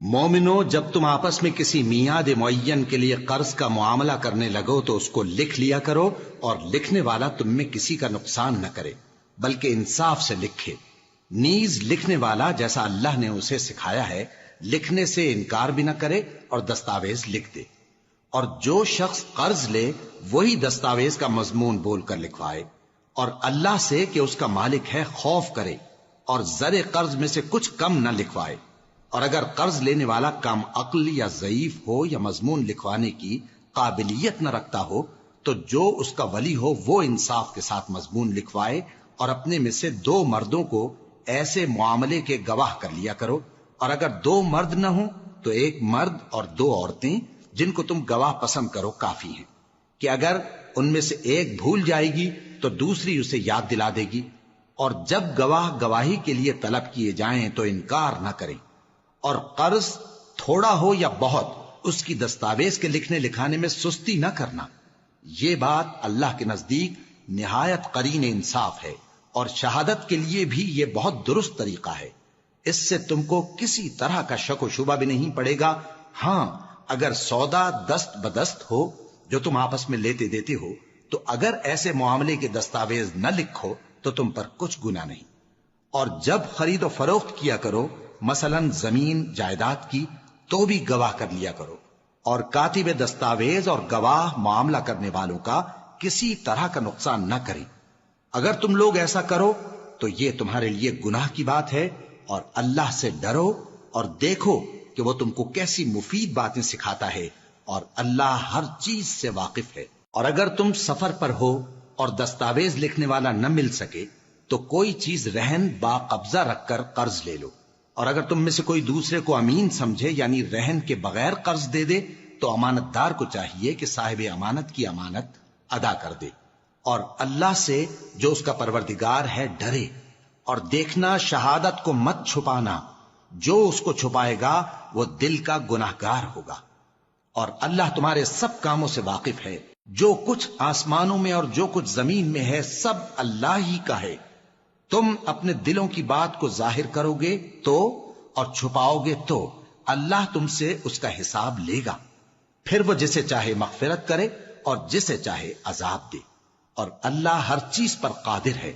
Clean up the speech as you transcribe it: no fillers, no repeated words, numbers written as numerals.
مومنو، جب تم آپس میں کسی میعاد معین کے لیے قرض کا معاملہ کرنے لگو تو اس کو لکھ لیا کرو، اور لکھنے والا تم میں کسی کا نقصان نہ کرے بلکہ انصاف سے لکھے۔ نیز لکھنے والا جیسا اللہ نے اسے سکھایا ہے لکھنے سے انکار بھی نہ کرے اور دستاویز لکھ دے، اور جو شخص قرض لے وہی دستاویز کا مضمون بول کر لکھوائے، اور اللہ سے کہ اس کا مالک ہے خوف کرے، اور زر قرض میں سے کچھ کم نہ لکھوائے۔ اور اگر قرض لینے والا کم عقل یا ضعیف ہو یا مضمون لکھوانے کی قابلیت نہ رکھتا ہو تو جو اس کا ولی ہو وہ انصاف کے ساتھ مضمون لکھوائے، اور اپنے میں سے 2 مردوں کو ایسے معاملے کے گواہ کر لیا کرو، اور اگر 2 مرد نہ ہوں تو 1 مرد اور 2 عورتیں جن کو تم گواہ پسند کرو کافی ہیں، کہ اگر ان میں سے ایک بھول جائے گی تو دوسری اسے یاد دلا دے گی۔ اور جب گواہ گواہی کے لیے طلب کیے جائیں تو انکار نہ کریں، اور قرض تھوڑا ہو یا بہت اس کی دستاویز کے لکھنے لکھانے میں سستی نہ کرنا۔ یہ بات اللہ کے نزدیک نہایت قرین انصاف ہے، اور شہادت کے لیے بھی یہ بہت درست طریقہ ہے۔ اس سے تم کو کسی طرح کا شک و شبہ بھی نہیں پڑے گا۔ ہاں، اگر سودا دست بدست ہو جو تم آپس میں لیتے دیتے ہو تو اگر ایسے معاملے کے دستاویز نہ لکھو تو تم پر کچھ گناہ نہیں۔ اور جب خرید و فروخت کیا کرو، مثلا زمین جائیداد کی، تو بھی گواہ کر لیا کرو، اور کاتب دستاویز اور گواہ معاملہ کرنے والوں کا کسی طرح کا نقصان نہ کریں۔ اگر تم لوگ ایسا کرو تو یہ تمہارے لیے گناہ کی بات ہے، اور اللہ سے ڈرو اور دیکھو کہ وہ تم کو کیسی مفید باتیں سکھاتا ہے، اور اللہ ہر چیز سے واقف ہے۔ اور اگر تم سفر پر ہو اور دستاویز لکھنے والا نہ مل سکے تو کوئی چیز رہن با قبضہ رکھ کر قرض لے لو، اور اگر تم میں سے کوئی دوسرے کو امین سمجھے یعنی رہن کے بغیر قرض دے دے تو امانت دار کو چاہیے کہ صاحب امانت کی امانت ادا کر دے، اور اللہ سے جو اس کا پروردگار ہے ڈرے، اور دیکھنا شہادت کو مت چھپانا، جو اس کو چھپائے گا وہ دل کا گناہگار ہوگا۔ اور اللہ تمہارے سب کاموں سے واقف ہے، جو کچھ آسمانوں میں اور جو کچھ زمین میں ہے سب اللہ ہی کا ہے۔ تم اپنے دلوں کی بات کو ظاہر کرو گے تو اور چھپاؤ گے تو اللہ تم سے اس کا حساب لے گا، پھر وہ جسے چاہے مغفرت کرے اور جسے چاہے عذاب دے، اور اللہ ہر چیز پر قادر ہے۔